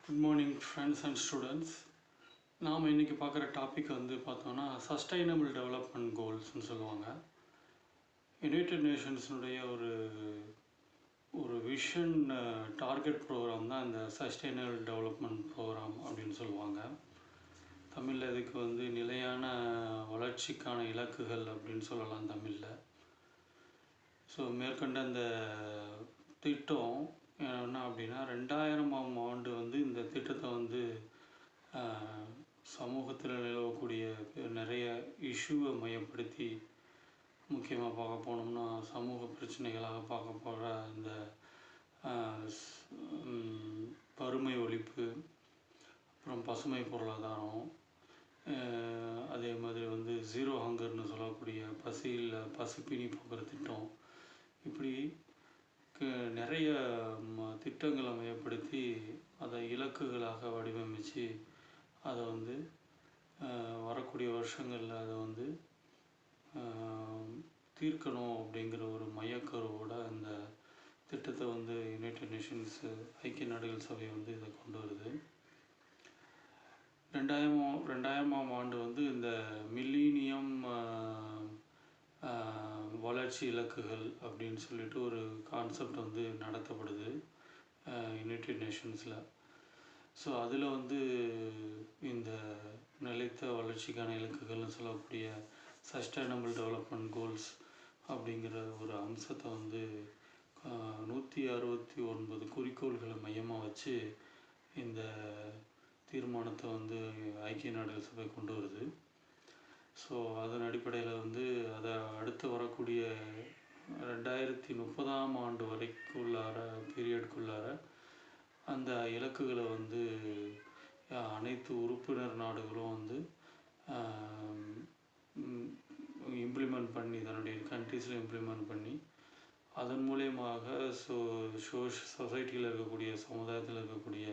Good morning friends and students. நாம் இன்றைக்கி பார்க்குற டாபிக் பார்த்தோன்னா சஸ்டைனபிள் டெவலப்மெண்ட் கோல்ஸ்னு சொல்லுவாங்க. யுனைடெட் நேஷன்ஸினுடைய ஒரு விஷன் டார்கெட் ப்ரோக்ராம் தான் இந்த சஸ்டைனபிள் டெவலப்மெண்ட் ப்ரோக்ராம் அப்படின்னு சொல்லுவாங்க. தமிழில் இதுக்கு நிலையான வளர்ச்சிக்கான இலக்குகள் அப்படின்னு சொல்லலாம் தமிழில். ஸோ மேற்கொண்ட அந்த திட்டம் என்ன அப்படின்னா 2000ஆம் ஆண்டு இந்த திட்டத்தை சமூகத்தில் நிலவக்கூடிய நிறைய இஷ்யூவை மையப்படுத்தி முக்கியமாக பார்க்க போனோம்னா சமூக பிரச்சனைகளாக பார்க்க போகிற இந்த வறுமை ஒழிப்பு, அப்புறம் பசுமை பொருளாதாரம், அதே மாதிரி ஜீரோ ஹங்கர்னு சொல்லக்கூடிய பசிப்பினி போக்குற திட்டம், இப்படி நிறைய திட்டங்களை மையப்படுத்தி அதை இலக்குகளாக வடிவமைச்சு அதை வரக்கூடிய வருஷங்களில் அதை தீர்க்கணும் அப்படிங்கிற ஒரு மையக்கருவோட அந்த திட்டத்தை யுனைடெட் நேஷன்ஸ் ஐக்கிய நாடுகள் சபை இதை கொண்டு வருது. 2000ஆம் ஆண்டு இந்த மில்லினியம் வளர்ச்சி இலக்குகள் அப்படின்னு சொல்லிட்டு ஒரு கான்செப்ட் நடத்தப்படுது யுனைடெட் நேஷன்ஸில். ஸோ அதில் இந்த நிலைத்த வளர்ச்சிக்கான இலக்குகள்னு சொல்லக்கூடிய சஸ்டைனபிள் டெவலப்மெண்ட் கோல்ஸ் அப்படிங்கிற ஒரு அம்சத்தை 169 குறிக்கோள்களை மையமாக வச்சு இந்த தீர்மானத்தை ஐக்கிய நாடுகள் சபை கொண்டு வருது. ஸோ அதன் அடிப்படையில் அதை அடுத்து வரக்கூடிய 2030ஆம் ஆண்டு வரைக்குள்ளார பீரியடுக்குள்ளார அந்த இலக்குகளை அனைத்து உறுப்பினர் நாடுகளும் இம்ப்ளிமெண்ட் பண்ணி தன்னுடைய கண்ட்ரீஸில் இம்ப்ளிமெண்ட் பண்ணி அதன் மூலியமாக சொசைட்டியில் இருக்கக்கூடிய சமுதாயத்தில் இருக்கக்கூடிய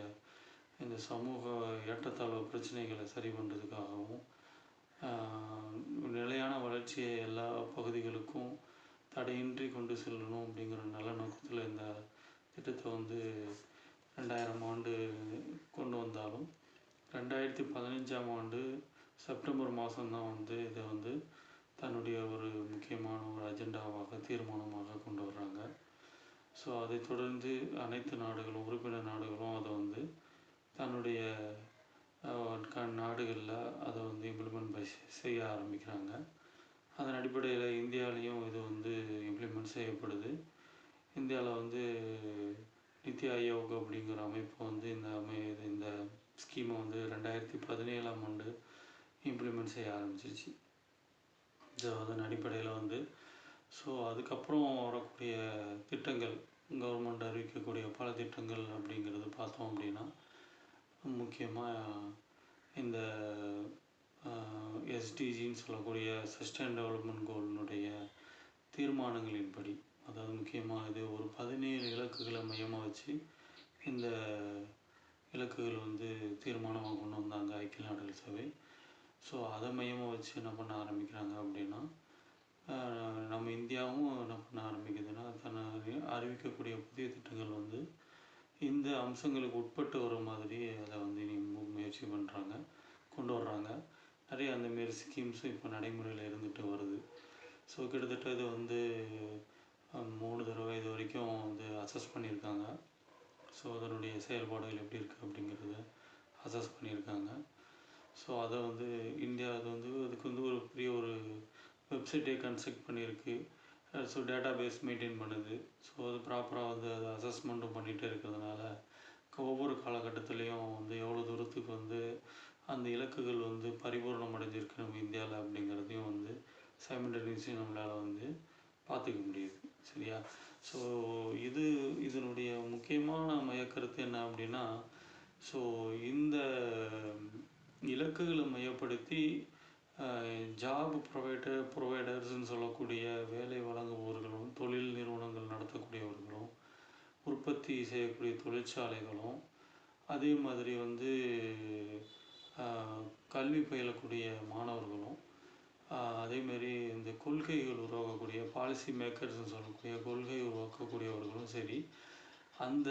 இந்த சமூக ஏற்றத்தாழ்வு பிரச்சனைகளை சரி பண்ணுறதுக்காகவும் நிலையான வளர்ச்சியை எல்லா பகுதிகளுக்கும் தடையின்றி கொண்டு செல்லணும் அப்படிங்கிற நல்ல நோக்கத்தில் இந்த திட்டத்தை 2000ஆம் ஆண்டு கொண்டு வந்தாலும் 2015ஆம் ஆண்டு செப்டம்பர் மாதம்தான் இதை தன்னுடைய ஒரு முக்கியமான ஒரு அஜெண்டாவாக தீர்மானமாக கொண்டு வர்றாங்க. ஸோ அதை தொடர்ந்து அனைத்து நாடுகளும் உறுப்பினர் நாடுகளும் அதை தன்னுடைய நாடுகளில் அதை இம்ப்ளிமெண்ட் செய்ய ஆரம்பிக்கிறாங்க. அதன் அடிப்படையில் இந்தியாவிலையும் இது இம்ப்ளிமெண்ட் செய்யப்படுது. இந்தியாவில் நித்தி ஆயோக் அப்படிங்கிற அமைப்பு இந்த ஸ்கீமை 2017ஆம் ஆண்டு இம்ப்ளிமெண்ட் செய்ய ஆரம்பிச்சிருச்சு. ஸோ அதன் அடிப்படையில் ஸோ அதுக்கப்புறம் வரக்கூடிய திட்டங்கள், கவர்மெண்ட் அறிவிக்கக்கூடிய பல திட்டங்கள் அப்படிங்கிறது பார்த்தோம் அப்படின்னா முக்கியமாக இந்த எஸ்டிஜின்னு சொல்லக்கூடிய சஸ்டைன் டெவலப்மெண்ட் கோலினுடைய தீர்மானங்களின்படி, அதாவது முக்கியமாக இது ஒரு 17 இலக்குகளை மையமாக வச்சு இந்த இலக்குகள் தீர்மானமாக கொண்டு வந்தாங்க ஐக்கிய நாடுகள் சபை. ஸோ அதை மையமாக வச்சு என்ன பண்ண ஆரம்பிக்கிறாங்க அப்படின்னா நம்ம இந்தியாவும் என்ன பண்ண ஆரம்பிக்குதுன்னா தன்னை அறிவிக்கக்கூடிய புதிய திட்டங்கள் இந்த அம்சங்களுக்கு உட்பட்டு வர மாதிரி அதை முயற்சி பண்ணுறாங்க, கொண்டு வர்றாங்க. நிறைய அந்தமாரி ஸ்கீம்ஸும் இப்போ நடைமுறையில் இருந்துகிட்டு வருது. ஸோ கிட்டத்தட்ட இது 3 தடவை இது வரைக்கும் அசஸ் பண்ணியிருக்காங்க. ஸோ அதனுடைய செயல்பாடுகள் எப்படி இருக்குது அப்படிங்கிறத அசஸ் பண்ணியிருக்காங்க. ஸோ அதை இந்தியா அதுக்கு ஒரு பெரிய ஒரு வெப்சைட்டே கன்ஸ்ட்ரக்ட் பண்ணியிருக்கு. ஸோ டேட்டா பேஸ் மெயின்டைன் பண்ணுது. ஸோ அது ப்ராப்பராக அதை அசஸ்மெண்ட்டும் பண்ணிகிட்டே இருக்கிறதுனால ஒவ்வொரு காலகட்டத்துலேயும் எவ்வளோ தூரத்துக்கு அந்த இலக்குகள் பரிபூர்ணம் அடைஞ்சிருக்கு நம்ம இந்தியாவில் அப்படிங்கிறதையும் சைமல்டேனியஸாக நம்மளால் பார்த்துக்க முடியுது. சரியா? ஸோ இதனுடைய முக்கியமான மையக்கருத்து என்ன அப்படின்னா, ஸோ இந்த இலக்குகளை மையப்படுத்தி ஜாப் ப்ரொவைடர்ஸ்ன்னு சொல்லக்கூடிய வேலை வழங்குபவர்களும், தொழில் நிறுவனங்கள் நடத்தக்கூடியவர்களும், உற்பத்தி செய்யக்கூடிய தொழிற்சாலைகளும், அதே மாதிரி கல்வி பயிலக்கூடிய மாணவர்களும், அதேமாரி இந்த கொள்கைகள் உருவாக்கக்கூடிய பாலிசி மேக்கர்ஸ்ன்னு சொல்லக்கூடிய கொள்கை உருவாக்கக்கூடியவர்களும் சரி, அந்த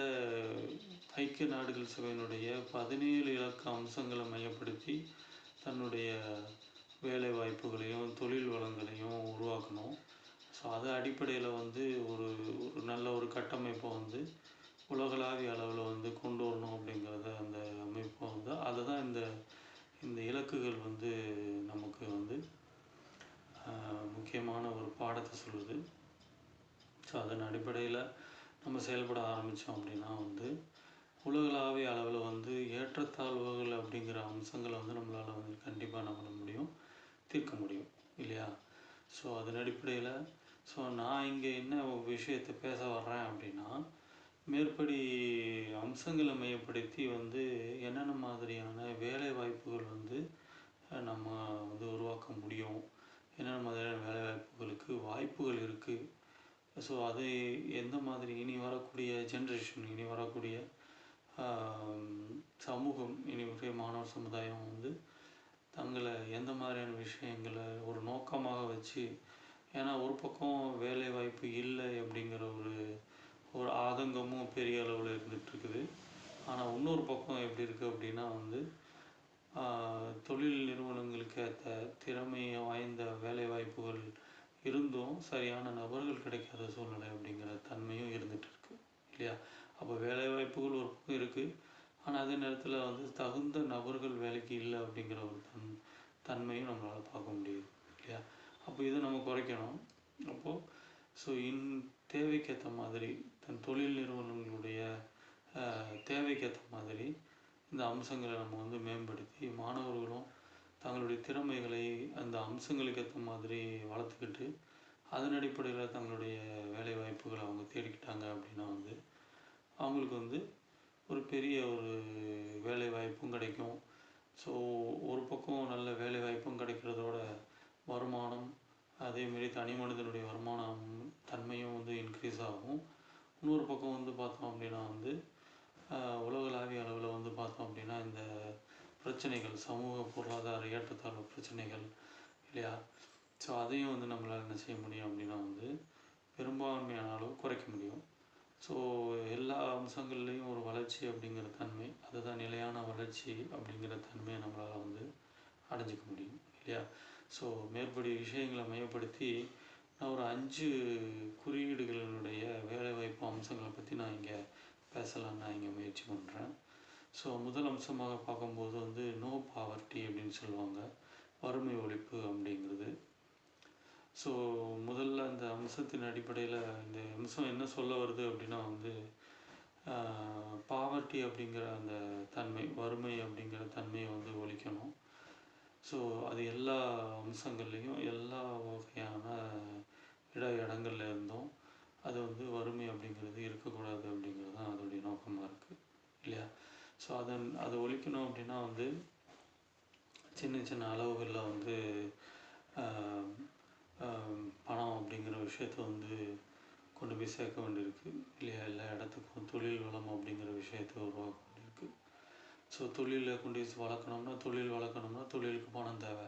ஐக்கிய நாடுகள் சபையினுடைய 17 இலக்க அம்சங்களை மையப்படுத்தி தன்னுடைய வேலை வாய்ப்புகளையும் தொழில் வளங்களையும் உருவாக்கணும். ஸோ அது அடிப்படையில் வந்து ஒரு ஒரு நல்ல ஒரு கட்டமைப்பை வந்து உலகளாவிய அளவில் வந்து கொண்டு வரணும் அப்படிங்கிறத அந்த அமைப்பை வந்து அதை தான் இந்த இந்த இலக்குகள் வந்து நமக்கு வந்து முக்கியமான ஒரு பாடத்தை சொல்லுது. ஸோ அதன் அடிப்படையில் நம்ம செயல்பட ஆரம்பித்தோம் அப்படின்னா வந்து உலகளாவிய அளவில் வந்து ஏற்றத்தாழ்வுகள் அப்படிங்கிற அம்சங்களை வந்து நம்மளால் வந்து கண்டிப்பாக என்ன பண்ண முடியும், தீர்க்க முடியும் இல்லையா? ஸோ அதன் அடிப்படையில் ஸோ நான் இங்கே என்ன விஷயத்தை பேச வர்றேன் அப்படின்னா, மேற்படி அம்சங்களை மையப்படுத்தி வந்து என்னென்ன மாதிரியான வேலை வாய்ப்புகள் வந்து நம்ம வந்து உருவாக்க முடியும், என்னென்ன மாதிரியான வேலை வாய்ப்புகளுக்கு வாய்ப்புகள் இருக்குது. ஸோ அது எந்த மாதிரி இனி வரக்கூடிய ஜென்ரேஷன், இனி வரக்கூடிய சமூகம், இனி வரக்கூடிய மாணவர் சமுதாயம் வந்து தங்களை எந்த மாதிரியான விஷயங்களை ஒரு நோக்கமாக வச்சு, ஏன்னா ஒரு பக்கம் வேலை வாய்ப்பு இல்லை அப்படிங்கிற ஒரு ஒரு ஆதங்கமும் பெரிய அளவில் இருந்துகிட்ருக்குது. ஆனால் இன்னொரு பக்கம் எப்படி இருக்குது அப்படின்னா வந்து தொழில் நிறுவனங்களுக்கு ஏற்ற திறமை வாய்ந்த வேலை வாய்ப்புகள் இருந்தும் சரியான நபர்கள் கிடைக்காத சூழ்நிலை அப்படிங்கிற தன்மையும் இருந்துகிட்டு இருக்குது இல்லையா? அப்போ வேலை வாய்ப்புகள் ஒரு பக்கம் இருக்குது, ஆனால் அதே நேரத்தில் வந்து தகுந்த நபர்கள் வேலைக்கு இல்லை அப்படிங்கிற ஒரு தன்மையும் நம்மளால் பார்க்க முடியுது இல்லையா? அப்போ இதை நம்ம குறைக்கணும். அப்போது ஸோ தேவைக்கேற்ற மாதிரி தன் தொழில் நிறுவனங்களுடைய தேவைக்கேற்ற மாதிரி இந்த அம்சங்களை நம்ம வந்து மேம்படுத்தி மாணவர்களும் தங்களுடைய திறமைகளை அந்த அம்சங்களுக்கு ஏற்ற மாதிரி வளர்த்துக்கிட்டு அதன் அடிப்படையில் தங்களுடைய வேலை வாய்ப்புகளை அவங்க தேடிக்கிட்டாங்க அப்படின்னா வந்து அவங்களுக்கு வந்து ஒரு பெரிய ஒரு வேலை வாய்ப்பும் கிடைக்கும். ஸோ ஒரு பக்கம் நல்ல வேலை வாய்ப்பும் கிடைக்கிறதோட வருமானம், அதேமாரி தனி மனிதனுடைய வருமானம் தன்மையும் வந்து இன்க்ரீஸ் ஆகும். இன்னொரு பக்கம் வந்து பார்த்தோம் அப்படின்னா வந்து உலகளாவிய அளவில் வந்து பார்த்தோம் அப்படின்னா இந்த பிரச்சனைகள், சமூக பொருளாதார ஏற்றத்தாழ்வு பிரச்சனைகள் இல்லையா? ஸோ அதையும் வந்து நம்மளால் என்ன செய்ய முடியும் அப்படின்னா வந்து பெரும்பான்மையான அளவு குறைக்க முடியும். ஸோ எல்லா அம்சங்கள்லேயும் ஒரு வளர்ச்சி அப்படிங்கிற தன்மை, அதுதான் நிலையான வளர்ச்சி அப்படிங்கிற தன்மையை நம்மளால் வந்து அடைஞ்சிக்க முடியும் இல்லையா? ஸோ மேற்படி விஷயங்களை மையப்படுத்தி நான் ஒரு 5 குறியீடுகளினுடைய வேலைவாய்ப்பு அம்சங்களை பற்றி நான் இங்கே பேசலான்னு நான் இங்கே முயற்சி பண்ணுறேன். ஸோ முதல் அம்சமாக பார்க்கும்போது வந்து நோ பாவர்ட்டி அப்படின்னு சொல்லுவாங்க, வறுமை ஒழிப்பு அப்படிங்கிறது. ஸோ முதல்ல அந்த அம்சத்தின் அடிப்படையில் இந்த அம்சம் என்ன சொல்ல வருது அப்படின்னா வந்து பாவர்ட்டி அப்படிங்கிற அந்த தன்மை, வறுமை அப்படிங்கிற தன்மையை வந்து ஒழிக்கணும். ஸோ அது எல்லா அம்சங்கள்லேயும் எல்லா வகையான இடங்கள்ல இருந்தும் அது வந்து வறுமை அப்படிங்கிறது இருக்கக்கூடாது அப்படிங்கிறது தான் அதோடைய நோக்கமாக இருக்குது இல்லையா? ஸோ அதை ஒழிக்கணும் அப்படின்னா வந்து சின்ன சின்ன அளவுகளில் வந்து பணம் அப்படிங்கிற விஷயத்த வந்து கொண்டு போய் சேர்க்க வேண்டியிருக்கு இல்லையா? எல்லா இடத்துக்கும் தொழில் வளம் அப்படிங்கிற விஷயத்தை உருவாக்க வேண்டியிருக்கு. ஸோ தொழிலை கொண்டு வளர்க்கணும்னா தொழிலுக்கு பணம் தேவை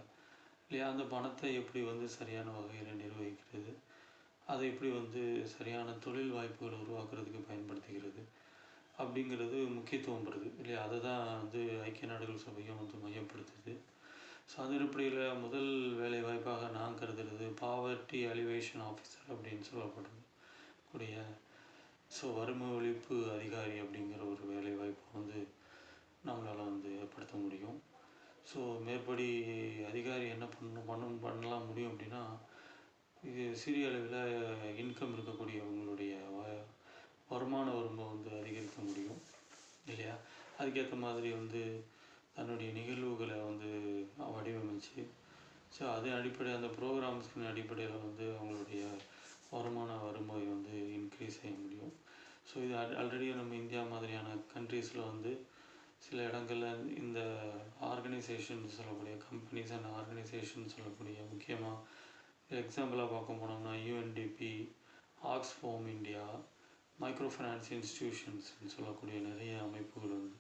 இல்லையா? அந்த பணத்தை எப்படி வந்து சரியான வகையில் நிர்வகிக்கிறது, அதை எப்படி வந்து சரியான தொழில் வாய்ப்புகளை உருவாக்குறதுக்கு பயன்படுத்திக்கிறது அப்படிங்கிறது முக்கியத்துவம் பெறுது இல்லையா? அதை தான் வந்து ஐக்கிய நாடுகள் சபையும் வந்து மையப்படுத்துது. ஸோ அதன் அடிப்படையில் முதல் வேலை வாய்ப்பாக நான் கருதுறது பாவர்ட்டி அலிவேஷன் ஆஃபீஸர் அப்படின்னு சொல்லப்படுறது கூடிய ஸோ வறுமை ஒழிப்பு அதிகாரி அப்படிங்கிற ஒரு வேலை வாய்ப்பை வந்து நம்மளால் வந்து ஏற்படுத்த முடியும். ஸோ மேற்படி அதிகாரி என்ன பண்ணலாம் முடியும் அப்படின்னா, இது சிறிய அளவில் இன்கம் இருக்கக்கூடியவங்களுடைய வருமான வரம்பை வந்து அதிகரிக்க முடியும் இல்லையா? அதுக்கேற்ற மாதிரி வந்து தன்னுடைய நிகழ்வுகளை வந்து வடிவமைச்சு ஸோ அதன் அடிப்படையில் அந்த ப்ரோக்ராம்ஸின் அடிப்படையில் வந்து அவங்களுடைய வருமான வரம்பை வந்து இன்க்ரீஸ் செய்ய முடியும். ஸோ இது ஆல்ரெடி நம்ம இந்தியா மாதிரியான கண்ட்ரீஸில் வந்து சில இடங்களில் இந்த ஆர்கனைசேஷன் சொல்லக்கூடிய கம்பெனிஸ் அண்ட் ஆர்கனைசேஷன் சொல்லக்கூடிய முக்கியமாக எக்ஸாம்பிளாக பார்க்க போனோம்னா யூஎன்டிபி, ஆக்ஸ்ஃபோம் இந்தியா, மைக்ரோ ஃபைனான்ஸ் இன்ஸ்டிடியூஷன்ஸ்னு சொல்லக்கூடிய நிறைய அமைப்புகள் வந்து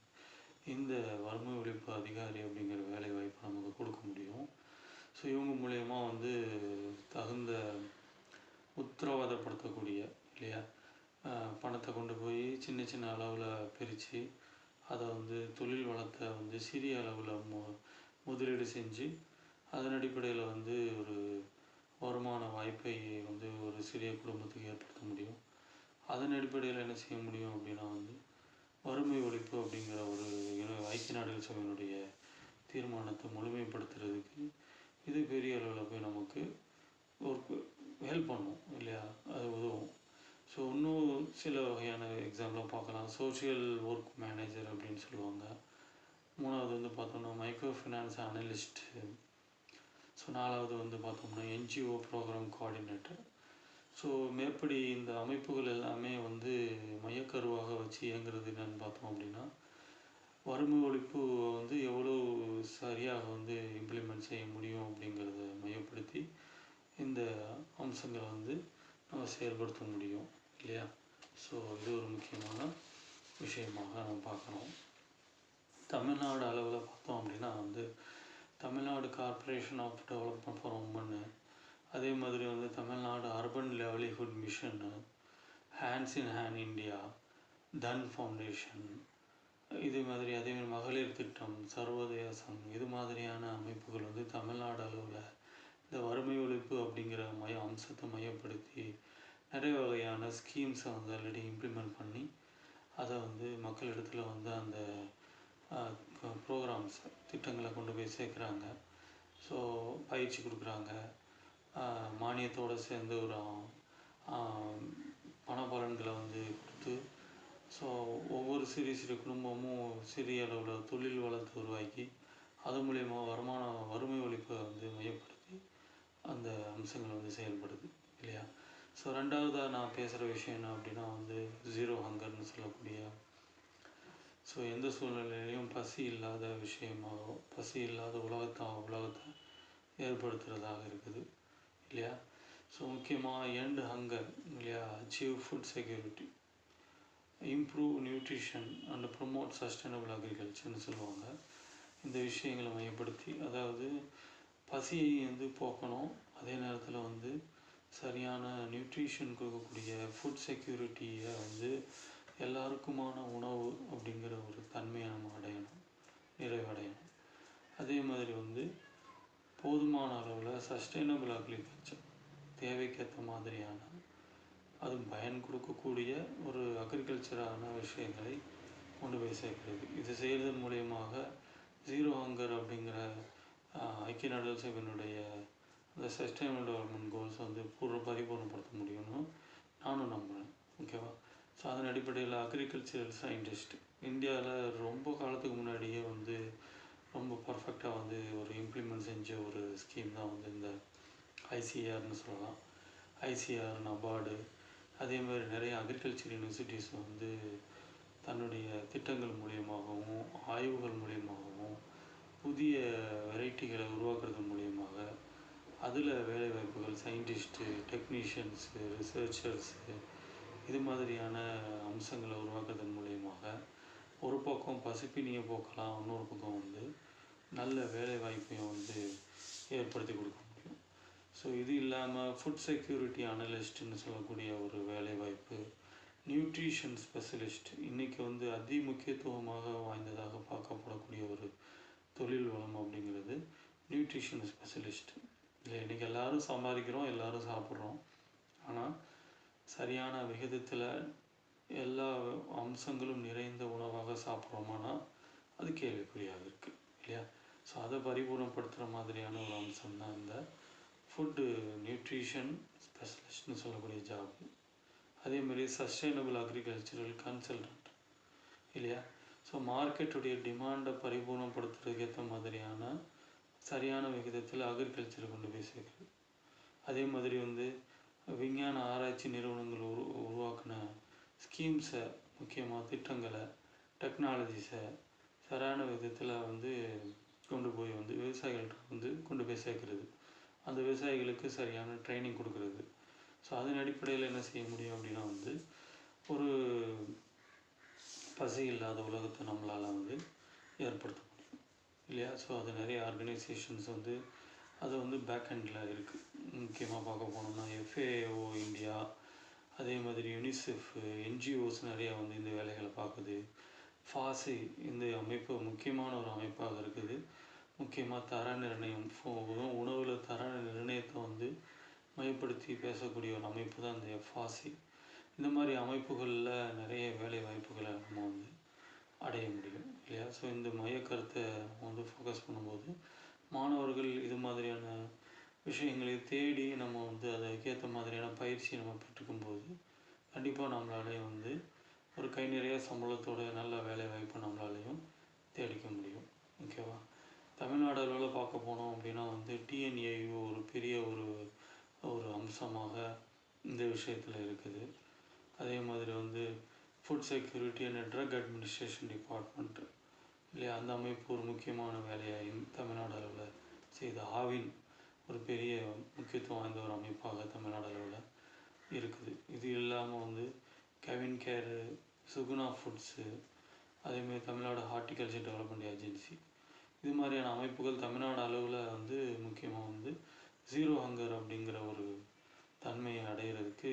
இந்த வறுமை ஒழிப்பு அதிகாரி அப்படிங்கிற வேலை வாய்ப்பை நமக்கு கொடுக்க முடியும். ஸோ இவங்க மூலயமா வந்து தகுந்த உத்தரவாதப்படுத்தக்கூடிய இல்லையா பணத்தை கொண்டு போய் சின்ன சின்ன அளவில் பிரித்து அதை வந்து தொழில் வளத்தை வந்து சிறிய அளவில் முதலீடு செஞ்சு அதன் அடிப்படையில் வந்து ஒரு வருமான வாய்ப்பை வந்து ஒரு சிறிய குடும்பத்துக்கு ஏற்படுத்த முடியும். அதன் அடிப்படையில் என்ன செய்ய முடியும் அப்படின்னா வந்து வறுமை ஒழிப்பு அப்படிங்கிற ஒரு ஐக்கிய நாடுகள் சபையினுடைய தீர்மானத்தை முழுமைப்படுத்துறதுக்கு இது பெரிய அளவில் போய் நமக்கு ஒரு ஹெல்ப் பண்ணும் இல்லையா, அது உதவும். ஸோ இன்னும் சில வகையான எக்ஸாம்பிளாக பார்க்கலாம். சோஷியல் ஒர்க் மேனேஜர் அப்படின்னு சொல்லுவாங்க. மூணாவது வந்து பார்த்தோம்னா மைக்ரோ ஃபினான்ஸ் அனலிஸ்ட்டு. ஸோ நாலாவது வந்து பார்த்தோம்னா என்ஜிஓ ப்ரோக்ராம் கோஆர்டினேட்டர். ஸோ மேற்படி இந்த அமைப்புகள் எல்லாமே வந்து மையக்கருவாக வச்சு இயங்குறது என்னென்னு பார்த்தோம் அப்படின்னா வறுமை ஒழிப்பு வந்து எவ்வளோ சரியாக வந்து இம்ப்ளிமெண்ட் செய்ய முடியும் அப்படிங்கிறத மையப்படுத்தி இந்த அம்சங்களை வந்து நம்ம செயல்படுத்த முடியும் இல்லையா. ஸோ இது ஒரு முக்கியமான விஷயமாக நம்ம பார்க்குறோம். தமிழ்நாடு அளவில் பார்த்தோம் அப்படின்னா வந்து Tamil Nadu corporation of development for உமன்னு, அதே மாதிரி வந்து தமிழ்நாடு அர்பன் லைவ்லிஹுட் மிஷன்னு, hands in hand India, Dhan foundation, இது மாதிரி அதேமாதிரி மகளிர் திட்டம், சர்வோதயாசம், இது மாதிரியான அமைப்புகள் வந்து தமிழ்நாடு அளவில் இந்த வறுமை ஒழிப்பு அப்படிங்கிற அம்சத்தை மையப்படுத்தி நிறைய வகையான ஸ்கீம்ஸை வந்து ஆல்ரெடி இம்ப்ளிமெண்ட் பண்ணி அதை வந்து மக்களிடத்தில் வந்து அந்த ப்ரோக்ராம்ஸ் திட்டங்களை கொண்டு போய் சேர்க்குறாங்க. ஸோ பயிற்சி கொடுக்குறாங்க, மானியத்தோடு சேர்ந்து ஒரு பணபலன்களை வந்து கொடுத்து, ஸோ ஒவ்வொரு சிறிய சிறிய குடும்பமும் சிறிய அளவில் தொழில் வளத்தை உருவாக்கி அது மூலயமா வறுமை ஒழிப்பை வந்து மையப்படுத்தி அந்த அம்சங்கள் வந்து செயல்படுது இல்லையா. ஸோ ரெண்டாவதாக நான் பேசுகிற விஷயம் என்ன அப்படின்னா வந்து ஜீரோ ஹங்கர்னு சொல்லக்கூடிய, ஸோ எந்த சூழ்நிலையிலையும் பசி இல்லாத விஷயமாக, பசி இல்லாத உலகத்தை ஏற்படுத்துகிறதாக இருக்குது இல்லையா. ஸோ முக்கியமாக எண்ட் ஹங்கர் இல்லையா, achieve food security, improve nutrition and promote sustainable அக்ரிகல்ச்சர்னு சொல்லுவாங்க. இந்த விஷயங்களை மையப்படுத்தி அதாவது பசியை வந்து போக்கணும், அதே நேரத்தில் வந்து சரியான நியூட்ரிஷன் கொடுக்கக்கூடிய ஃபுட் செக்யூரிட்டியை வந்து எல்லாருக்குமான உணவு அப்படிங்கிற ஒரு தன்மையை நம்ம அடையணும், நிறைவடையணும். அதே மாதிரி வந்து போதுமான அளவில் சஸ்டைனபிள் அக்ரிகல்ச்சர், தேவைக்கேற்ற மாதிரியான அது பயன் கொடுக்கக்கூடிய ஒரு அக்ரிகல்ச்சரான விஷயங்களை கொண்டு போய் சேர்க்கிறது. இது செய்கிறதன் மூலியமாக ஜீரோ ஹங்கர் அப்படிங்கிற ஐக்கிய நாடுகள் சபையினுடைய அந்த சஸ்டைனபிள் டெவலப்மெண்ட் கோல்ஸ் வந்து பரிபூர்ணப்படுத்த முடியும்னு நானும் நம்புகிறேன். ஓகேவா. ஸோ அதன் அடிப்படையில் அக்ரிகல்ச்சரல் சயின்டிஸ்ட் இந்தியாவில் ரொம்ப காலத்துக்கு முன்னாடியே வந்து ரொம்ப பர்ஃபெக்டாக வந்து ஒரு இம்ப்ளிமெண்ட் செஞ்ச ஒரு ஸ்கீம் தான் வந்து இந்த ஐசிஆர்னு சொல்லலாம். ஐசிஆர், நபார்டு, அதே மாதிரி நிறைய அக்ரிகல்ச்சர் யூனிவர்சிட்டிஸ் வந்து தன்னுடைய திட்டங்கள் மூலியமாகவும் ஆய்வுகள் மூலியமாகவும் புதிய வெரைட்டிகளை உருவாக்குறது மூலியமாக அதில் வேலைவாய்ப்புகள், சயின்டிஸ்ட்டு, டெக்னீஷியன்ஸு, ரிசர்ச்சர்ஸு, இது மாதிரியான அம்சங்களை உருவாக்குறதன் மூலியமாக ஒரு பக்கம் பசிப்பினியை போக்கலாம், இன்னொரு பக்கம் வந்து நல்ல வேலைவாய்ப்பையும் வந்து ஏற்படுத்தி கொடுக்க முடியும். ஸோ இது இல்லாமல் ஃபுட் செக்யூரிட்டி அனலிஸ்ட்டுன்னு சொல்லக்கூடிய ஒரு வேலைவாய்ப்பு, நியூட்ரிஷன் ஸ்பெஷலிஸ்ட் இன்றைக்கி வந்து அதி முக்கியத்துவமாக வாய்ந்ததாக பார்க்கப்படக்கூடிய ஒரு தொழில் வளம் அப்படிங்கிறது நியூட்ரிஷன் ஸ்பெஷலிஸ்ட். இல்லை இன்றைக்கி எல்லோரும் சம்பாதிக்கிறோம், எல்லோரும் சாப்பிட்றோம், ஆனால் சரியான விகிதத்தில் எல்லா அம்சங்களும் நிறைந்த உணவாக சாப்பிட்றோமானா அது கேள்விக்குறியாக இருக்குது இல்லையா. ஸோ அதை பரிபூர்ணப்படுத்துகிற மாதிரியான ஒரு அம்சம் தான் இந்த ஃபுட்டு நியூட்ரிஷன் ஸ்பெஷலிஸ்ட்னு சொல்லக்கூடிய ஜாப். அதேமாதிரி சஸ்டைனபிள் அக்ரிகல்ச்சரல் கன்சல்டன்ட் இல்லையா. ஸோ மார்க்கெட்டுடைய டிமாண்டை பரிபூர்ணப்படுத்துறதுக்கு ஏற்ற மாதிரியான சரியான விகிதத்தில் அக்ரிகல்ச்சரை கொண்டு போய் சேர்க்குறது. அதே மாதிரி வந்து விஞ்ஞான ஆராய்ச்சி நிறுவனங்கள் உருவாக்கின ஸ்கீம்ஸை, முக்கியமாக திட்டங்களை, டெக்னாலஜிஸை சரியான விதத்தில் வந்து கொண்டு போய் வந்து விவசாயிகள்கிட்ட வந்து கொண்டு போய் சேர்க்குறது, அந்த விவசாயிகளுக்கு சரியான ட்ரைனிங் கொடுக்குறது. ஸோ அதன் அடிப்படையில் என்ன செய்ய முடியும் அப்படின்னா வந்து ஒரு பசி இல்லாத உலகத்தை நம்மளால் வந்து ஏற்படுத்த முடியும் இல்லையா. ஸோ அது நிறைய ஆர்கனைசேஷன்ஸ் வந்து அது வந்து பேக்ஹெண்டில் இருக்குது. முக்கியமாக பார்க்க போனோம்னா FAO இந்தியா, அதே மாதிரி யுனிசெஃப், NGOஸ் நிறையா வந்து இந்த வேலைகளை பார்க்குது. ஃபாசி இந்த அமைப்பு முக்கியமான ஒரு அமைப்பாக இருக்குது. முக்கியமாக தர நிர்ணயம், உணவில் தர நிர்ணயத்தை வந்து மையப்படுத்தி பேசக்கூடிய ஒரு அமைப்பு தான் இந்த ஃபாசி. இந்த மாதிரி அமைப்புகளில் நிறைய வேலை வாய்ப்புகளை நம்ம வந்து அடைய முடியும் இல்லையா? ஸோ இந்த மையக்கருத்தை நம்ம வந்து ஃபோக்கஸ் பண்ணும்போது மாணவர்கள் இது மாதிரியான விஷயங்களை தேடி நம்ம வந்து அதுக்கேற்ற மாதிரியான பயிற்சி நம்ம பெற்றுக்கும்போது கண்டிப்பாக நம்மளாலேயும் வந்து ஒரு கை நிறைய சம்பளத்தோட நல்ல வேலை வாய்ப்பு நம்மளாலையும் தேடிக்க முடியும். ஓகேவா? தமிழ்நாடு அளவில் பார்க்க போனோம் அப்படின்னா வந்து டிஎன்ஏயு ஒரு பெரிய ஒரு அம்சமாக இந்த விஷயத்தில் இருக்குது. அதே மாதிரி வந்து food security and drug administration department இல்லையா, அந்த அமைப்பு ஒரு முக்கியமான வேலையை தமிழ்நாடு அளவில் செய்த ஆவின் ஒரு பெரிய முக்கியத்துவம் வாய்ந்த ஒரு அமைப்பாக தமிழ்நாடு அளவில் இருக்குது. இது இல்லாமல் வந்து கெவின் கேரு, சுகுணா ஃபுட்ஸு, அதேமாதிரி தமிழ்நாடு ஹார்டிகல்ச்சர் டெவலப்மெண்ட் ஏஜென்சி, இது மாதிரியான அமைப்புகள் தமிழ்நாடு அளவில் வந்து முக்கியமாக வந்து ஜீரோ ஹங்கர் அப்படிங்கிற ஒரு தன்மையை அடைகிறதுக்கு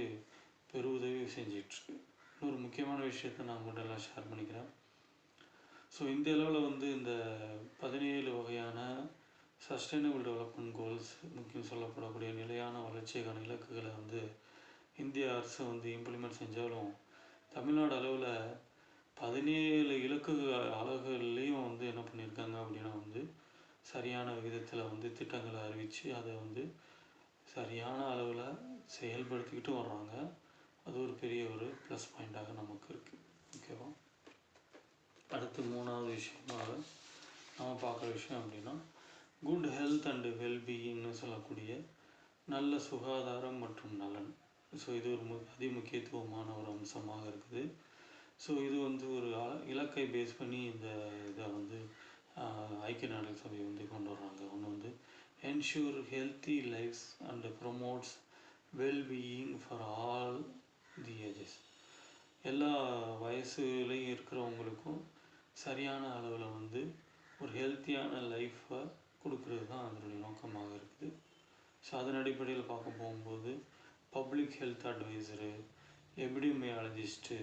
பெருவுதவி செஞ்சிட்ருக்கு. இன்னொரு முக்கியமான விஷயத்தை நான் உங்கள்கிட்ட எல்லாம் ஷேர் பண்ணிக்கிறேன். ஸோ இந்த அளவில் வந்து இந்த 17 வகையான சஸ்டைனபிள் டெவலப்மெண்ட் கோல்ஸ், முக்கியம் சொல்லப்படக்கூடிய நிலையான வளர்ச்சிக்கான இலக்குகளை வந்து இந்திய அரசு வந்து இம்ப்ளிமெண்ட் செஞ்சாலும் தமிழ்நாடு அளவில் 17 இலக்கு அலகுகள்லேயும் வந்து என்ன பண்ணியிருக்காங்க அப்படின்னா வந்து சரியான விகிதத்தில் வந்து திட்டங்களை அறிவித்து அதை வந்து சரியான அளவில் செயல்படுத்திக்கிட்டு வர்றாங்க. அது ஒரு பெரிய ஒரு ப்ளஸ் பாயிண்ட்டாக நமக்கு இருக்குது. ஓகேவா? அடுத்து 3வது விஷயமாக நம்ம பார்க்குற விஷயம் அப்படின்னா குட் ஹெல்த் அண்டு வெல்பீயிங்னு சொல்லக்கூடிய நல்ல சுகாதாரம் மற்றும் நலன். ஸோ இது ஒரு அதிமுக்கியத்துவமான ஒரு அம்சமாக இருக்குது. ஸோ இது வந்து ஒரு இலக்கை பேஸ் பண்ணி இந்த இதை வந்து ஐக்கிய நாடுகள் சபை வந்து கொண்டு வர்றாங்க. ஒன்று வந்து ensure healthy lifes and promotes wellbeing for all the ages. எல்லா வயசுலேயும் இருக்கிறவங்களுக்கும் சரியான அளவில் வந்து ஒரு ஹெல்த்தியான லைஃப்பை கொடுக்குறது தான் அதனுடைய நோக்கமாக இருக்குது. ஸோ அதன் அடிப்படையில் பார்க்க போகும்போது public health adviser, epidemiologist,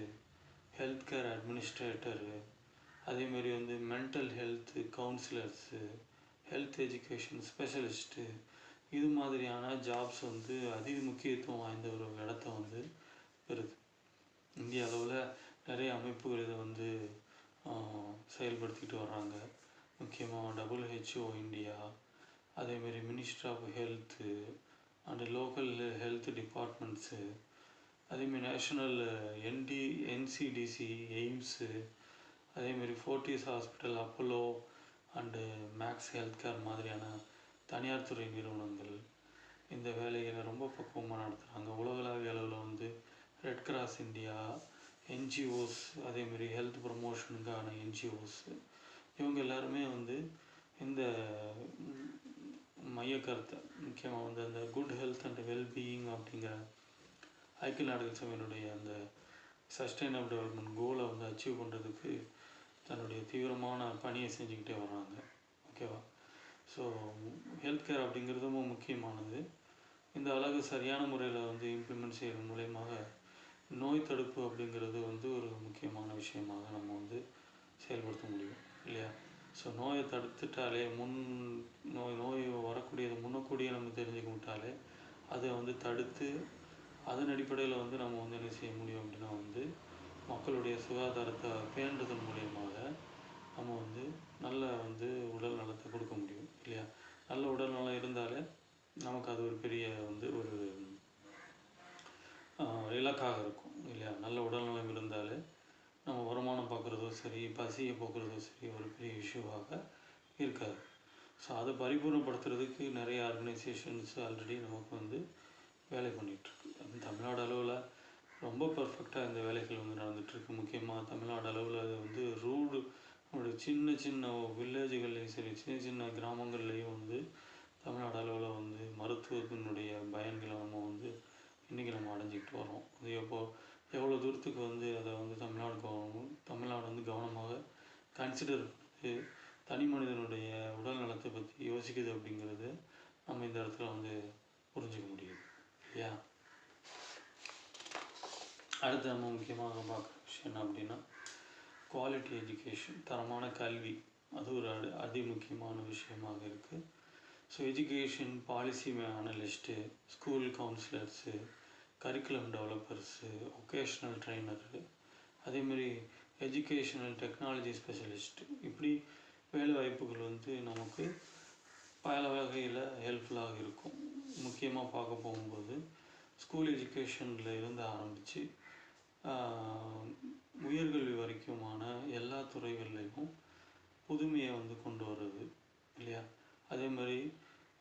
health care administrator, அதேமாரி வந்து mental health counsellors, health education specialist, இது மாதிரியான ஜாப்ஸ் வந்து அதி முக்கியத்துவம் வாய்ந்த ஒரு இடத்த வந்து பெறுது. இந்திய அளவில் நிறைய அமைப்புகள் இதை வந்து செயல்படுத்திக்கிட்டு வர்றாங்க. முக்கியமாக WHO இந்தியா, அதேமாரி ministry of health and local health departments, அதேமாரி நேஷ்னல் NCDC, எய்ம்ஸு, அதேமாரி Fortis hospital, Apollo and Max health care மாதிரியான தனியார் துறை நிறுவனங்கள் இந்த வேலைகளை ரொம்ப பக்குவமாக நடத்துகிறாங்க. உலகளாவிய அளவில் வந்து ரெட் கிராஸ் இந்தியா, NGOs, அதேமாரி ஹெல்த் ப்ரமோஷனுக்கான NGOs, இவங்க எல்லாருமே வந்து இந்த மையக்கருத்தை முக்கியமாக வந்து அந்த குட் ஹெல்த் அண்ட் வெல்பீயிங் அப்படிங்கிற ஐக்கிய நாடுகள் சபையினுடைய அந்த சஸ்டைனபிள் டெவலப்மெண்ட் கோலை வந்து அச்சீவ் பண்ணுறதுக்கு தன்னுடைய தீவிரமான பணியை செஞ்சுக்கிட்டே வர்றாங்க. ஓகேவா? ஸோ ஹெல்த் கேர் அப்படிங்கிறது ரொம்ப முக்கியமானது. இந்த அழகு சரியான முறையில் வந்து இம்ப்ளிமெண்ட் செய்கிறது மூலயமாக நோய் தடுப்பு அப்படிங்கிறது வந்து ஒரு முக்கியமான விஷயமாக நம்ம வந்து செயல்படுத்த முடியும் இல்லையா? ஸோ நோயை தடுத்துட்டாலே நோய் வரக்கூடியது முன்னக்கூடியே நம்ம தெரிஞ்சுக்க விட்டாலே அதை வந்து தடுத்து அதன் அடிப்படையில் வந்து நம்ம வந்து என்ன செய்ய முடியும் அப்படின்னா வந்து மக்களுடைய சுகாதாரத்தை பேணுறதன் மூலியமாக நம்ம வந்து நல்ல வந்து உடல் நலத்தை கொடுக்க முடியும் இல்லையா? நல்ல உடல் நலம் இருந்தாலே நமக்கு அது ஒரு பெரிய வந்து ஒரு இலக்காக இருக்கும் இல்லையா? நல்ல உடல்நலம் இருந்தாலே நம்ம வருமானம் பார்க்குறதோ சரி, பசியை போக்குறதோ சரி ஒரு பெரிய இஷ்யூவாக இருக்காது. ஸோ அதை பரிபூர்ணப்படுத்துறதுக்கு நிறைய ஆர்கனைசேஷன்ஸ் ஆல்ரெடி நமக்கு வந்து வேலை பண்ணிகிட்ருக்கு. தமிழ்நாடு அளவில் ரொம்ப பர்ஃபெக்டாக இந்த வேலைகள் வந்து நடந்துகிட்ருக்கு. முக்கியமாக தமிழ்நாடு அளவில் அது வந்து நம்மளுடைய சின்ன சின்ன வில்லேஜுகள்லேயும் சரி, சின்ன சின்ன கிராமங்கள்லேயும் வந்து தமிழ்நாடு அளவில் வந்து மருத்துவத்தினுடைய பயன்களை நம்ம வந்து இன்றைக்கி நம்ம அடைஞ்சிக்கிட்டு வரோம். அது எவ்வளோ தூரத்துக்கு வந்து அதை வந்து தமிழ்நாடு வந்து கவனமாக கன்சிடர் பண்ணி தனி மனிதனுடைய உடல் நலத்தை பற்றி யோசிக்குது அப்படிங்கிறது நம்ம இந்த இடத்துல வந்து புரிஞ்சுக்க முடியுது இல்லையா? அடுத்து நம்ம முக்கியமாக பார்க்குற விஷயம் என்ன அப்படின்னா குவாலிட்டி எஜுகேஷன், தரமான கல்வி, அது ஒரு அதி முக்கியமான விஷயமாக இருக்குது. So education policy analyst, school counsellors, curriculum developers, vocational trainer, அதேமாரி எஜுகேஷனல் டெக்னாலஜி ஸ்பெஷலிஸ்ட்டு, இப்படி வேலை வாய்ப்புகள் வந்து நமக்கு பல வகையில் ஹெல்ப்ஃபுல்லாக இருக்கும். முக்கியமாக பார்க்க போகும்போது ஸ்கூல் எஜுகேஷனில் இருந்து ஆரம்பித்து உயர்கல்வி வரைக்குமான எல்லா துறைகள்லையும் புதுமையை வந்து கொண்டு வர்றது இல்லையா. அதே மாதிரி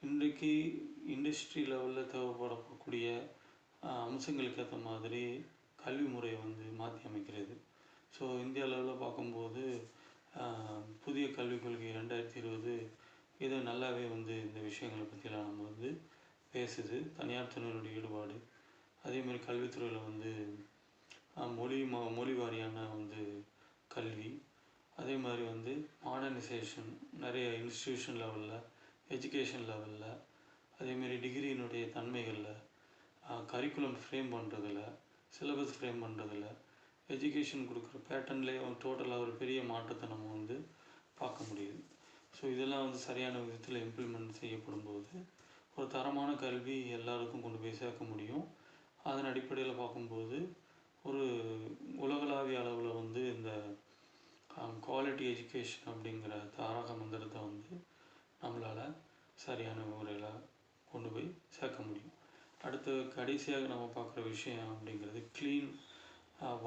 இன்றைக்கு இண்டஸ்ட்ரி லெவலில் தேவைப்படக்கூடிய அம்சங்களுக்கு ஏற்ற மாதிரி கல்வி முறையை வந்து மாற்றி அமைக்கிறது. ஸோ இந்தியா லெவலில் பார்க்கும்போது புதிய கல்விக் கொள்கை 2020 இதை நல்லாவே வந்து இந்த விஷயங்களை பற்றிலாம் நம்ம வந்து பேசுது. தனியார் துறையினுடைய ஈடுபாடு, அதேமாதிரி கல்வித்துறையில் வந்து மொழி வாரியான வந்து கல்வி, அதே மாதிரி வந்து மாடர்னைசேஷன், நிறைய இன்ஸ்டியூஷன் லெவலில், எஜுகேஷன் லெவலில், அதேமாரி டிகிரியினுடைய தன்மைகளில், கரிக்குலம் ஃப்ரேம் பண்ணுறதில், சிலபஸ் ஃப்ரேம் பண்ணுறதில், எஜுகேஷன் கொடுக்குற பேட்டர்ன்லேயே டோட்டலாக ஒரு பெரிய மாற்றத்தை நம்ம வந்து பார்க்க முடியுது. ஸோ இதெல்லாம் வந்து சரியான விதத்தில் இம்ப்ளிமெண்ட் செய்யப்படும் போது ஒரு தரமான கல்வி எல்லாருக்கும் கொண்டு போய் சேர்க்க முடியும். அதன் அடிப்படையில் பார்க்கும்போது ஒரு உலகளாவிய அளவில் வந்து இந்த குவாலிட்டி எஜுகேஷன் அப்படிங்கிற தாரக மந்திரத்தை வந்து நம்மளால் சரியான முறையில் கொண்டு போய் சேர்க்க முடியும். அடுத்து கடைசியாக நம்ம பார்க்குற விஷயம் அப்படிங்கிறது க்ளீன்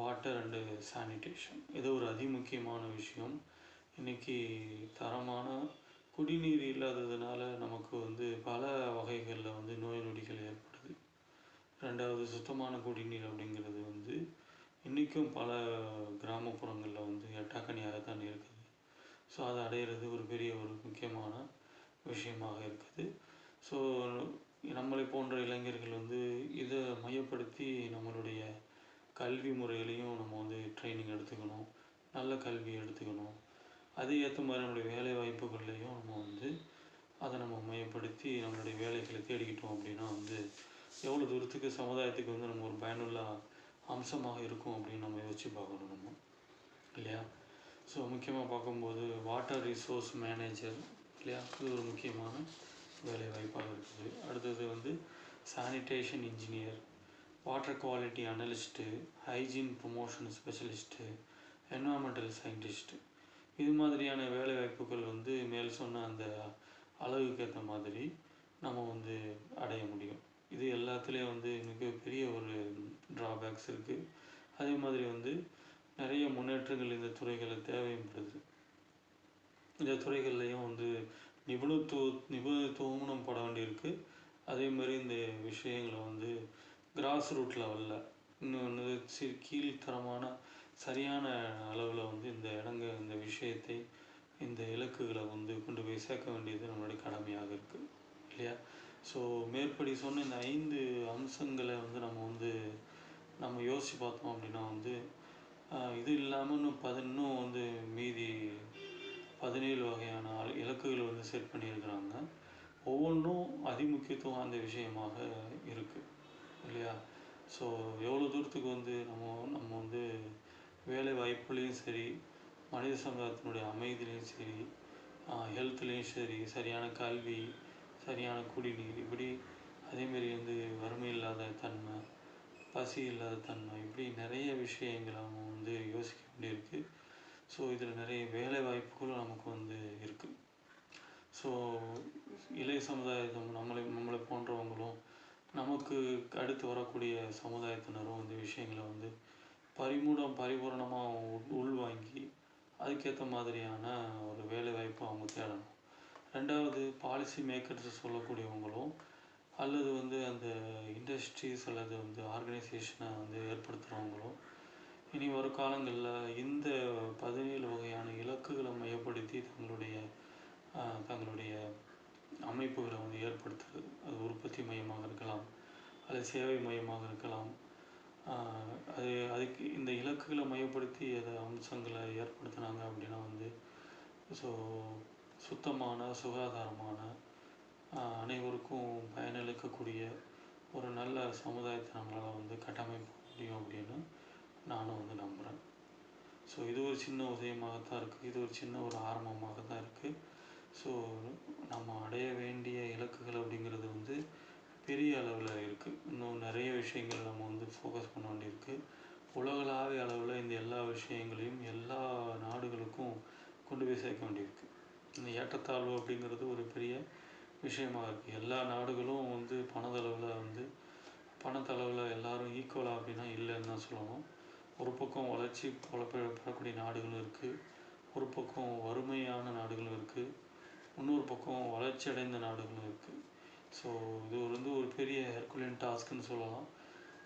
வாட்டர் அண்டு சானிடேஷன். இது ஒரு அதிமுக்கியமான விஷயம். இன்றைக்கி தரமான குடிநீர் இல்லாததுனால நமக்கு வந்து பல வகைகளில் வந்து நோய் நொடிகள் ஏற்படுது. ரெண்டாவது, சுத்தமான குடிநீர் அப்படிங்கிறது வந்து இன்றைக்கும் பல கிராமப்புறங்களில் வந்து எட்டாக்கனியாக தான் இருக்குது. ஸோ அதை அடையிறது ஒரு பெரிய ஒரு முக்கியமான விஷயமாக இருக்குது. ஸோ நம்மளை போன்ற இளைஞர்கள் வந்து இதை மையப்படுத்தி நம்மளுடைய கல்வி முறையிலையும் நம்ம வந்து ட்ரைனிங் எடுத்துக்கணும், நல்ல கல்வி எடுத்துக்கணும். அது ஏற்ற மாதிரி நம்மளுடைய வேலை வாய்ப்புகள்லையும் நம்ம வந்து அதை நம்ம மையப்படுத்தி நம்மளுடைய வேலைகளை தேடிக்கிட்டோம் அப்படின்னா வந்து எவ்வளோ தூரத்துக்கு சமுதாயத்துக்கு வந்து நம்ம ஒரு பயனுள்ள அம்சமாக இருக்கும் அப்படின்னு நம்ம யோசிச்சு பார்க்கணும் நம்ம இல்லையா. ஸோ முக்கியமாக பார்க்கும்போது வாட்டர் ரிசோர்ஸ் மேனேஜர் இல்லையா, இது ஒரு முக்கியமான வேலை வாய்ப்பாக இருக்குது. அடுத்தது வந்து sanitation engineer, water quality analyst, hygiene promotion specialist, environmental scientist, இது மாதிரியான வேலை வாய்ப்புகள் வந்து மேல் சொன்ன அந்த அளவுக்கு ஏற்ற மாதிரி நம்ம வந்து அடைய முடியும். இது எல்லாத்துலேயும் வந்து மிகப்பெரிய ஒரு ட்ராபேக்ஸ் இருக்குது. அதே மாதிரி வந்து நிறைய முன்னேற்றங்கள் இந்த துறைகளில் தேவைப்படுது. இந்த துறைகள்லையும் வந்து நிபுணத்துவமும் நம்ம பட வேண்டியிருக்கு. அதே மாதிரி இந்த விஷயங்களை வந்து கிராஸ் ரூட் லெவலில் இன்னொன்று கீழ்த்தரமான சரியான அளவில் வந்து இந்த விஷயத்தை, இந்த இலக்குகளை வந்து கொண்டு போய் சேர்க்க வேண்டியது நம்மளுடைய கடமையாக இருக்குது இல்லையா. ஸோ மேற்படி சொன்ன இந்த 5 அம்சங்களை வந்து நம்ம யோசித்து பார்த்தோம் அப்படின்னா வந்து இது இல்லாமல் இன்னும் வந்து மீதி 17 வகையான இலக்குகள் வந்து செட் பண்ணியிருக்கிறாங்க. ஒவ்வொன்றும் அதிமுக்கியத்துவம் வாய்ந்த விஷயமாக இருக்குது இல்லையா. ஸோ எவ்வளோ தூரத்துக்கு வந்து நம்ம வந்து வேலை வாய்ப்புலேயும் சரி, மனித சமுதாயத்தினுடைய அமைதியிலையும் சரி, ஹெல்த்லேயும் சரி, சரியான கல்வி, சரியான குடிநீர், இப்படி அதேமாரி வந்து வறுமை இல்லாத தன்மை, பசி இல்லாத தன்மை, இப்படி நிறைய விஷயங்களை நம்ம வந்து யோசிக்க வேண்டியிருக்கு. ஸோ இதில் நிறைய வேலை வாய்ப்புகளும் நமக்கு வந்து இருக்குது. ஸோ இளைய சமுதாயத்தை நம்மளை போன்றவங்களும் நமக்கு அடுத்து வரக்கூடிய சமுதாயத்தினரும் இந்த விஷயங்களை வந்து பரிபூரணமாக உள்வாங்கி அதுக்கேற்ற மாதிரியான ஒரு வேலை வாய்ப்பை அவங்க தேடணும். ரெண்டாவது, பாலிசி மேக்கர்ஸ் சொல்லக்கூடியவங்களும் அல்லது வந்து அந்த இண்டஸ்ட்ரீஸ் அல்லது வந்து ஆர்கனைசேஷனை வந்து ஏற்படுத்துகிறவங்களும் இனி வரும் காலங்களில் இந்த 17 வகையான இலக்குகளை மையப்படுத்தி தங்களுடைய அமைப்புகளை வந்து ஏற்படுத்துறது. அது உற்பத்தி மையமாக இருக்கலாம், அல்லது சேவை மையமாக இருக்கலாம். அதுக்கு இந்த இலக்குகளை மையப்படுத்தி அம்சங்களை ஏற்படுத்தினாங்க அப்படின்னா வந்து சுத்தமான, சுகாதாரமான, அனைவருக்கும் பயனளிக்கக்கூடிய ஒரு நல்ல சமுதாயத்தை நம்மளால் வந்து கட்டமைக்க முடியும் அப்படின்னு நானும் வந்து நம்புகிறேன். ஸோ இது ஒரு சின்ன உதயமாகத்தான் இருக்குது, இது ஒரு சின்ன ஒரு ஆரம்பமாக தான் இருக்குது. ஸோ நம்ம அடைய வேண்டிய இலக்குகள் அப்படிங்கிறது வந்து பெரிய அளவில் இருக்குது. இன்னும் நிறைய விஷயங்கள் நம்ம வந்து ஃபோக்கஸ் பண்ண வேண்டியிருக்கு. உலகளாவிய அளவில் இந்த எல்லா விஷயங்களையும் எல்லா நாடுகளுக்கும் கொண்டு போய் சேர்க்க வேண்டியிருக்கு. இந்த ஏற்றத்தாழ்வு அப்படிங்கிறது ஒரு பெரிய விஷயமா இருக்குது. எல்லா நாடுகளும் வந்து பணத்தளவில் எல்லாரும் ஈக்குவலாக அப்படின்னா இல்லைன்னு தான் சொல்லணும். ஒரு பக்கம் வளர்ச்சி பெறக்கூடிய நாடுகளும் இருக்குது, ஒரு பக்கம் வறுமையான நாடுகளும் இருக்குது, இன்னொரு பக்கம் வளர்ச்சி அடைந்த நாடுகளும் இருக்குது. ஸோ இது வந்து ஒரு பெரிய ஹெர்குலியன் டாஸ்க்குன்னு சொல்லலாம்.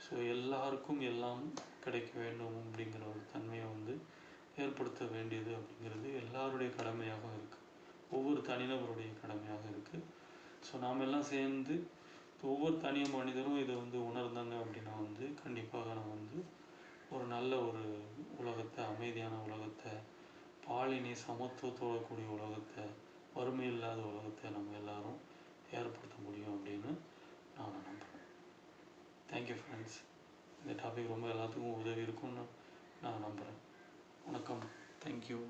ஸோ எல்லாருக்கும் எல்லாம் கிடைக்க வேண்டும் அப்படிங்கிற ஒரு தன்மையை வந்து ஏற்படுத்த வேண்டியது அப்படிங்கிறது எல்லாருடைய கடமையாக இருக்குது, ஒவ்வொரு தனிநபருடைய கடமையாக இருக்குது. ஸோ நாம் எல்லாம் சேர்ந்து ஒவ்வொரு தனி மனிதரும் இதை வந்து உணர்ந்தாங்க அப்படின்னா வந்து கண்டிப்பாக நம்ம வந்து ஒரு நல்ல ஒரு உலகத்தை, அமைதியான உலகத்தை, பாலினி சமத்துவத்தோட கூடிய உலகத்தை, வறுமை இல்லாத உலகத்தை நம்ம எல்லாரும் ஏற்படுத்த முடியும் அப்படின்னு நான் நம்புகிறேன். Thank you friends. இந்த டாபிக் ரொம்ப எல்லாத்துக்கும் உதவி இருக்கும்னு நான் நம்புகிறேன். வணக்கம். தேங்க்யூ.